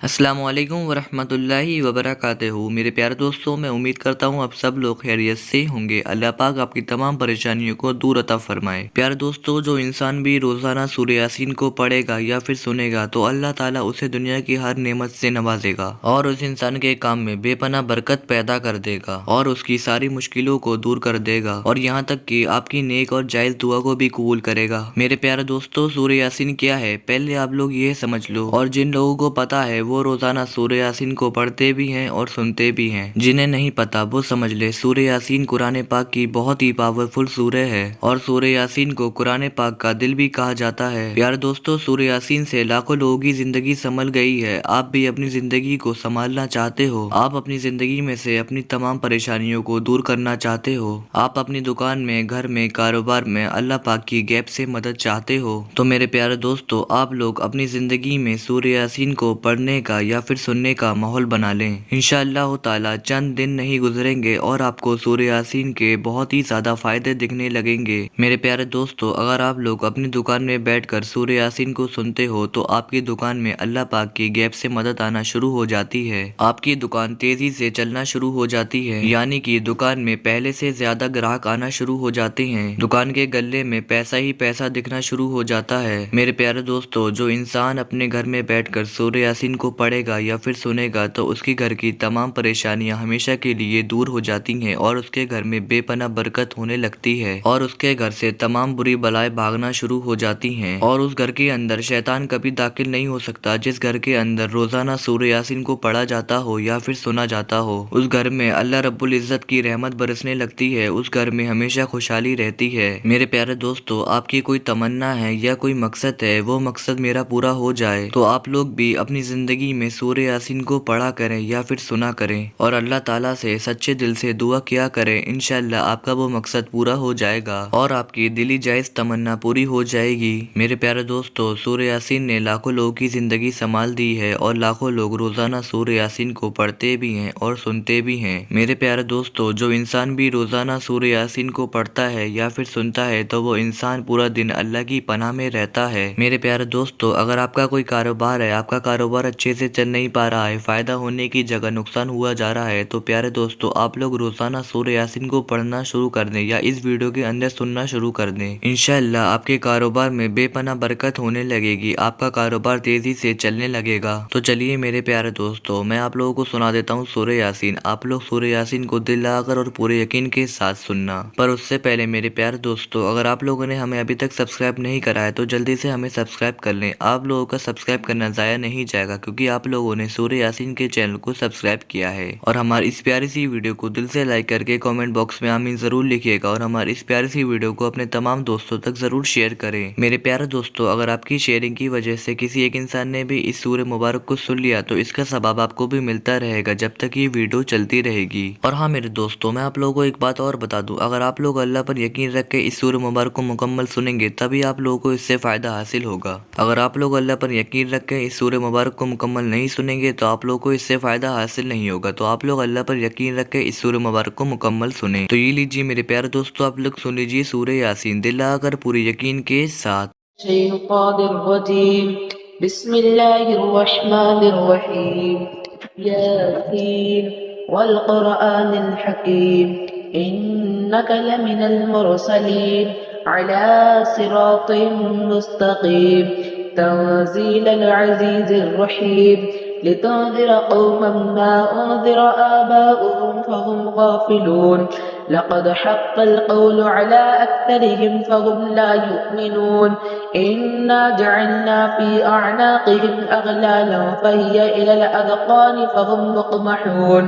अस्सलामु अलैकुम वरहमतुल्लाहि वबरकातुहू। मेरे प्यारे दोस्तों, मैं उम्मीद करता हूँ आप सब लोग खैरियत से होंगे। अल्लाह पाक आपकी तमाम परेशानियों को दूर अता फरमाए। प्यारे दोस्तों, जो इंसान भी रोज़ाना सूरह यासीन को पढ़ेगा या फिर सुनेगा तो अल्लाह ताला उसे दुनिया की हर नेमत से नवाजेगा और उस इंसान के काम में बेपनाह बरकत पैदा कर देगा और उसकी सारी मुश्किलों को दूर कर देगा और यहाँ तक कि आपकी नेक और जायज़ दुआ को भी कबूल करेगा। मेरे प्यारे दोस्तों, सूरह यासीन क्या है पहले आप लोग ये समझ लो। और जिन लोगों को पता है वो रोजाना सूरह यासीन को पढ़ते भी हैं और सुनते भी हैं। जिन्हें नहीं पता वो समझ ले, सूरह यासीन कुरान पाक की बहुत ही पावरफुल सूरह है और सूरह यासीन को कुरान पाक का दिल भी कहा जाता है। प्यारे दोस्तों, सूरह यासीन से लाखों लोगों की जिंदगी संभल गई है। आप भी अपनी जिंदगी को संभालना चाहते हो, आप अपनी जिंदगी में से अपनी तमाम परेशानियों को दूर करना चाहते हो, आप अपनी दुकान में, घर में, कारोबार में अल्लाह पाक की गैब से मदद चाहते हो, तो मेरे प्यारे दोस्तों आप लोग अपनी जिंदगी में सूरह यासीन को पढ़ने का या फिर सुनने का माहौल बना लें। इंशाअल्लाह ताला चंद दिन नहीं गुजरेंगे और आपको सूरह यासीन के बहुत ही ज्यादा फायदे दिखने लगेंगे। मेरे प्यारे दोस्तों, अगर आप लोग अपनी दुकान में बैठकर सूरह यासीन को सुनते हो तो आपकी दुकान में अल्लाह पाक की गैब से मदद आना शुरू हो जाती है। आपकी दुकान तेजी से चलना शुरू हो जाती है, यानी कि दुकान में पहले से ज्यादा ग्राहक आना शुरू हो जाते हैं। दुकान के गले में पैसा ही पैसा दिखना शुरू हो जाता है। मेरे प्यारे दोस्तों, जो इंसान अपने घर में बैठकर सूरह यासीन को पढ़ेगा या फिर सुनेगा तो उसकी घर की तमाम परेशानियां हमेशा के लिए दूर हो जाती हैं और उसके घर में बेपनाह बरकत होने लगती है और उसके घर से तमाम बुरी बलाएं भागना शुरू हो जाती हैं और उस घर के अंदर शैतान कभी दाखिल नहीं हो सकता। जिस घर के अंदर रोजाना सूरह यासीन को पढ़ा जाता हो या फिर सुना जाता हो, उस घर में अल्लाह रब्बुल इज्जत की रहमत बरसने लगती है। उस घर में हमेशा खुशहाली रहती है। मेरे प्यारे दोस्तों, आपकी कोई तमन्ना है या कोई मकसद है, वो मकसद मेरा पूरा हो जाए तो आप लोग भी अपनी जिंदगी में सूरह यासीन को पढ़ा करें या फिर सुना करें और अल्लाह ताला से सच्चे दिल से दुआ किया करें। इंशाअल्लाह आपका वो मकसद पूरा हो जाएगा और आपकी दिली जायज तमन्ना पूरी हो जाएगी। मेरे प्यारे दोस्तों, सूरह यासीन ने लाखों लोगों की जिंदगी संभाल दी है और लाखों लोग रोजाना सूरह यासीन को पढ़ते भी हैं और सुनते भी हैं। मेरे प्यारे दोस्तों, जो इंसान भी रोजाना सूरह यासीन को पढ़ता है या फिर सुनता है तो वो इंसान पूरा दिन अल्लाह की पनाह में रहता है। मेरे प्यारे दोस्तों, अगर आपका कोई कारोबार है, आपका कारोबार अच्छे से चल नहीं पा रहा है, फायदा होने की जगह नुकसान हुआ जा रहा है, तो प्यारे दोस्तों आप लोग रोजाना सूरह यासीन को पढ़ना शुरू कर दें या इस वीडियो के अंदर सुनना शुरू कर दें। इंशाअल्लाह आपके कारोबार में बेपनाह बरकत होने लगेगी, आपका कारोबार तेजी से चलने लगेगा। तो चलिए मेरे प्यारे दोस्तों, मैं आप लोगों को सुना देता हूँ सूरह यासीन। आप लोग सूरह यासीन को दिल लगाकर और पूरे यकीन के साथ सुनना। पर उससे पहले मेरे प्यारे दोस्तों, अगर आप लोगों ने हमें अभी तक सब्सक्राइब नहीं करा है तो जल्दी से हमें सब्सक्राइब कर लें। आप लोगों का सब्सक्राइब करना ज़ाया नहीं जाएगा क्योंकि आप लोगों ने सूरह यासीन के चैनल को सब्सक्राइब किया है। और हमारी इस प्यारी सी वीडियो को दिल से लाइक करके कमेंट बॉक्स में आमीन ज़रूर लिखिएगा और हमारी इस प्यारी सी वीडियो को अपने तमाम दोस्तों तक ज़रूर शेयर करें। मेरे प्यारे दोस्तों, अगर आपकी शेयरिंग की वजह से किसी एक इंसान ने भी इस सूरह मुबारक को सुन लिया तो इसका सवाब आपको भी मिलता रहेगा जब तक ये वीडियो चलती रहेगी। और हाँ मेरे दोस्तों, मैं आप लोगों को एक बात और बता दूं, अगर आप लोग अल्लाह पर यकीन रख के इस सूरह मुबारक को मुकम्मल सुनेंगे तभी आप लोगों को इससे फ़ायदा हासिल होगा। अगर आप लोग अल्लाह पर यकीन रख के इस सूरह मुबारक को मुकम्मल नहीं सुनेंगे तो आप लोगों को इससे फ़ायदा हासिल नहीं होगा। तो आप लोग अल्लाह पर यकीन रख के इस सूरह मुबारक को मुकम्मल सुने। तो ये लीजिए मेरे प्यारे दोस्तों, आप लोग सुन लीजिए सूरह यासीन दिल लगाकर पूरे यकीन के साथ। बिस्मिल्लाहिर्रहमानिर्रहीम। यासीन वल क़ुरआनिल हकीम इन्नका लमिनल मुरसलीन अला सिरातिम मुस्तकीम तंज़ीलल अज़ीज़िर रहीम लितुन्ज़िर क़ौमन मा उन्ज़िर आबाउहुम फ़हुम गाफ़िलून लक़द हक़्क़ल क़ौलु अला अक्सरिहिम फ़हुम ला युमिनून इन्ना जअलना फ़ी अअनाक़िहिम अग़लालन फ़हिय इलल अज़क़ानि फ़हुम मुक़महून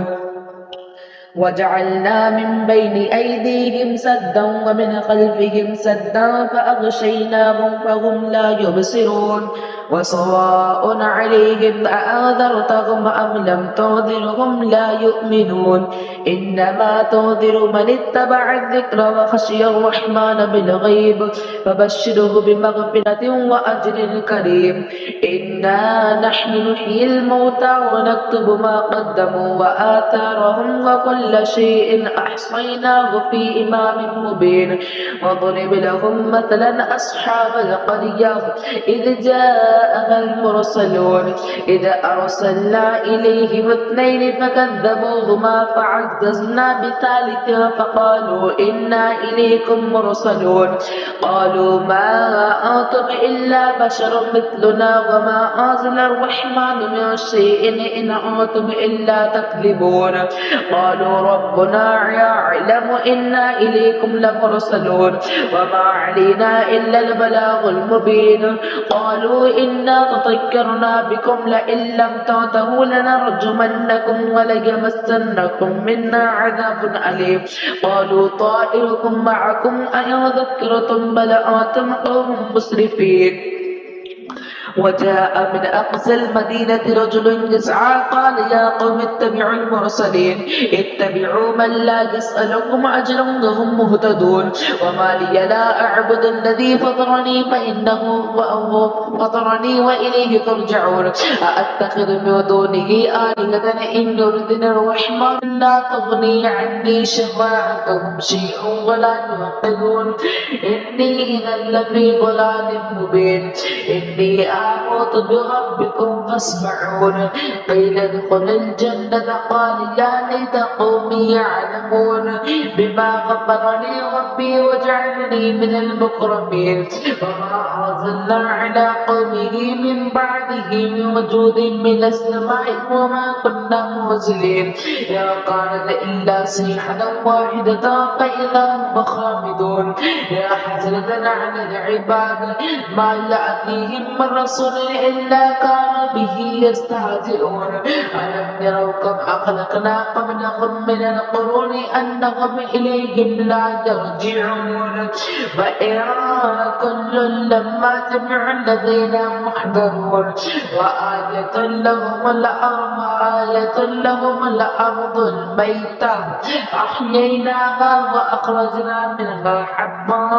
वजअलना मिन बैनि ऐदीहिम सद्दन व मिन ख़ल्फ़िहिम सद्दन फ़अग़शयनाहुम फ़हुम ला युबसिरून वसवाअन अलैहिम अअन्ज़रतहुम अम लम तुन्ज़िरहुम ला युमिनून इन्नमा तुन्ज़िरु मन इत्तबअ अज़्ज़िक्र व ख़शिय अर्रहमान बिलग़ैब फ़बश्शिरहु बिमग़फ़िरतिन व अज्रिन करीम इन्ना नहनु नुह्यिल मौता व नक्तुबु मा क़द्दमू व आथारहुम व कुल्ल كل شيء أحصيناه في إمام مبين وضرب لهم مثلا أصحاب القرية إذ جاءها المرسلون إذ أرسلنا إليهم اثنين فكذبوهما فعززنا بثالث فقالوا إنا إليكم مرسلون قالوا ما أنتم إلا بشر مثلنا وما أنزل الرحمن من شيء إن أنتم إلا تكذبون قالوا ربنا يعلم إنا إليكم لمرسلون وما علينا إلا البلاغ المبين قالوا إنا تطيرنا بكم لئن لم تنتهوا لنرجمنكم وليمسنكم منا عذاب أليم قالوا طائركم معكم أئن ذكرتم بل أنتم قوم مسرفين وجاء من أقصى المدينة رجل يسعى قال يا قوم اتبعوا المرسلين اتبعوا من لا يسألكم أجرا وهم مهتدون وما لي لا أعبد الذي فطرني فإنه فطرني وإليه ترجعون أأتخذ من دونه آلهة إن يردنا الرحمن لا تغني عني شفاعتهم شيئا ولا ينقذون إني إذا لفي ضلال مبين إني آمنت بربكم فاسمعون قيل ادخل الجنة قال يا ليت قومي يعلمون بما غفر لي ربي وجعلني من المكرمين وما أرسلنا على قومه من بعده من وجود من السماء وما كنا منزلين يا كانت إلا صيحة واحدة فإذا هم خامدون يا حسرة على العباد ما يأتيهم من رسول إلا كانوا به يستهزئون ألم يروا كم أخلقنا قبلهم من القرون أنهم إليهم لا يرجعون وإن كل لما جميع الذين محضرون وآية لهم الأرض الميتة أحييناها وأخرجنا منها حبا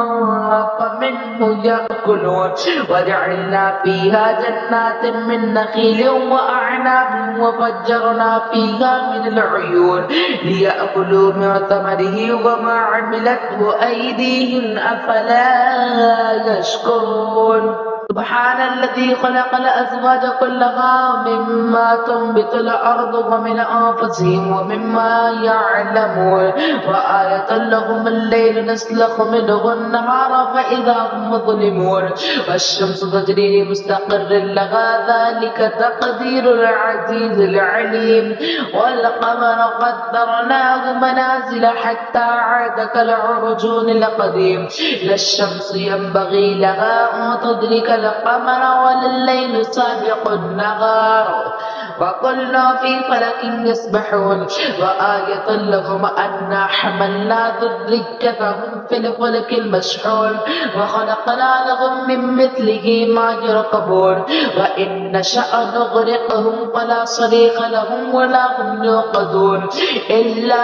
فمنه يأكلون وجعلنا فيها جنات من نخيل وأعناب وفجرنا فيها من العيون ليأكلوا من ثمره وما عملته أيديهم أفلا يشكرون سبحان الذي خلق الأزواج كلها مما تنبت الأرض ومن أنفسهم ومما يعلمون وآية لهم الليل نسلخ منه النهار فإذا هم مظلمون والشمس تجري لمستقر لها ذلك تقدير العزيز العليم والقمر قدرناه منازل حتى عاد كالعرجون القديم لا الشمس ينبغي لها أن تدرك القمر ولا الليل سابق النهار وكل في فلك يسبحون وآية لهم أنا حملنا ذريتهم في الفلك المشحون وخلقنا لهم من مثله ما يركبون وإن نشأ نغرقهم فلا صريخ لهم ولا هم يوقظون إلا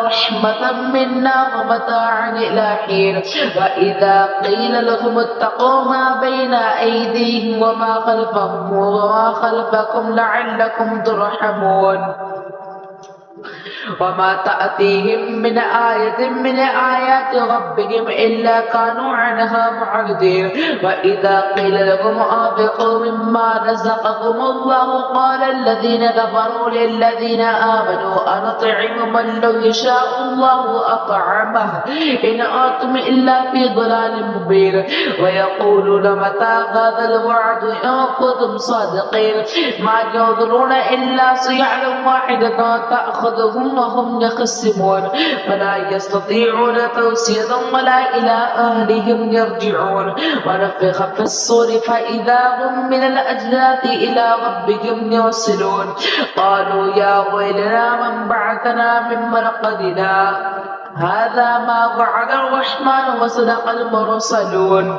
رحمة منا ومتاعا إلى حين وإذا قيل لهم اتقوا ما بين أيديهم وما خلفكم لعلكم ترحمون وما تأتيهم من آية من آيات ربهم إلا كانوا عنها معرضين وإذا قيل لهم أنفقوا مما رزقكم الله قال الذين كفروا للذين آمنوا أنطعم من لو يشاء الله أطعمه إن أنتم إلا في ضلال مبين ويقولون متى هذا الوعد إن كنتم صادقين ما ينظرون إلا صيحة واحدة تأخذهم وهم يخصمون فلا يستطيعون توصية ولا إلى أهلهم يرجعون ونفخ في الصور فإذا هم من الأجداث إلى ربهم يوصلون قالوا يا ويلنا من بعثنا من مرقدنا هذا ما وعد الرحمن وصدق المرسلون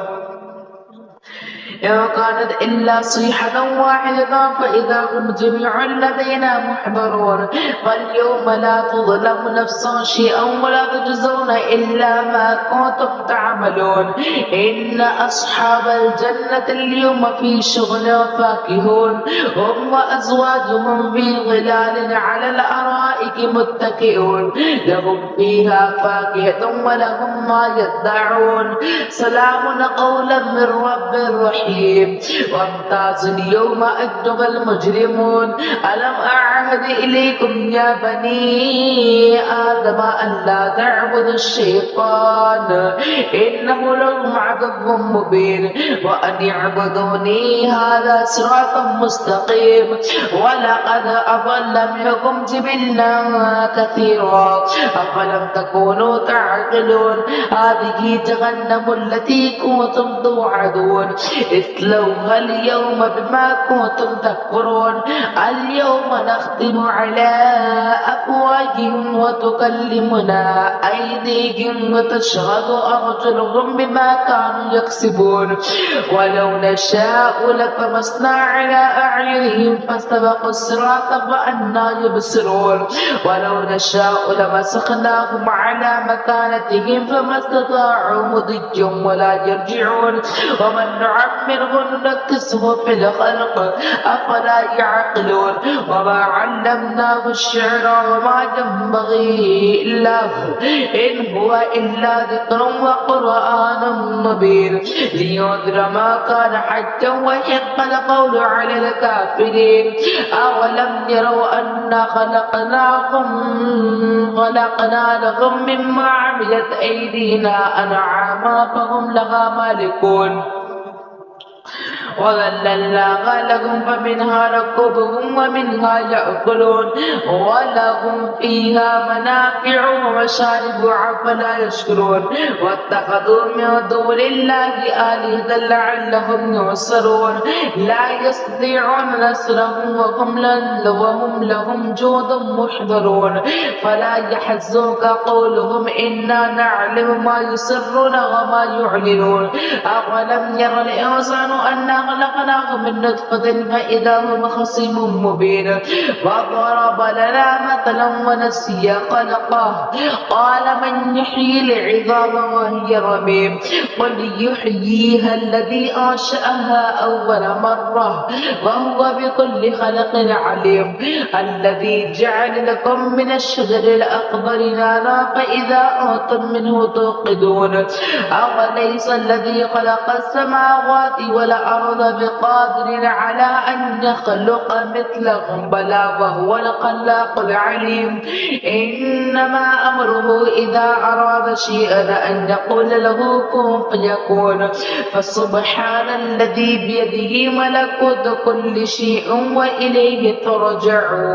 إن كانت إلا صيحة واحدة فإذا هم جميع لدينا محضرون فاليوم لا تظلم نفس شيئا ولا تجزون إلا ما كنتم تعملون إن أصحاب الجنة اليوم في شغل فاكهون هم وأزواجهم في ظلال على الأرائك متكئون لهم فيها فاكهة ولهم ما يدعون سلام قولا من رب رحيم وامتاز اليوم أيها المجرمون ألم أعهد إليكم يا بني آدم أن لا تعبدوا الشيطان إنه لكم عدو مبين وأن اعبدوني هذا صراط مستقيم ولقد أضل منكم جبلا كثيرا أفلم تكونوا تعقلون هذه جهنم التي كنتم توعدون اصلوها اليوم بما كنتم تكفرون اليوم نختم على أفواههم وتكلمنا أيديهم وتشهد أرجلهم بما كانوا يكسبون ولو نشاء لطمسنا على أعينهم فاستبقوا الصراط فأنى يبصرون ولو نشاء لمسخناهم على مكانتهم فما استطاعوا مضيا ولا يرجعون ومن نعمره ننكسه في الخلق أفلا يعقلون وما علمناه الشعر وما ينبغي له إن هو إلا ذكر وقرآن مبين لينذر ما كان حجا ويحق القول على الكافرين أولم يروا أنا خلقنا لهم مما عملت أيدينا أنعاما فهم لها مالكون وذللناها لهم فمنها ركوبهم ومنها يأكلون ولهم فيها منافع ومشارب أفلا يشكرون واتخذوا من دون الله آلهة لعلهم ينصرون لا يستطيعون نصرهم وهم لهم جند محضرون فلا يحزنك قولهم إنا نعلم ما يسرون وما يعلنون أولم ير الإنسان أنا خلقناه من نطفة فإذا هو خصيم مبين وضرب لنا مثلا ونسي خلقه قال من يحيي العظام وهي رميم قل يحييها الذي أنشأها أول مرة وهو بكل خلق عليم الذي جعل لكم من الشجر الأخضر نارا فإذا أنتم منه توقدون أوليس الذي خلق السماوات والأرض بقادر على أن يخلق مثلهم بلى وهو الخلاق العليم إنما أمره إذا أراد شيئا أن يقول له كن فيكون فسبحان الذي بيده ملكوت كل شيء وإليه ترجعون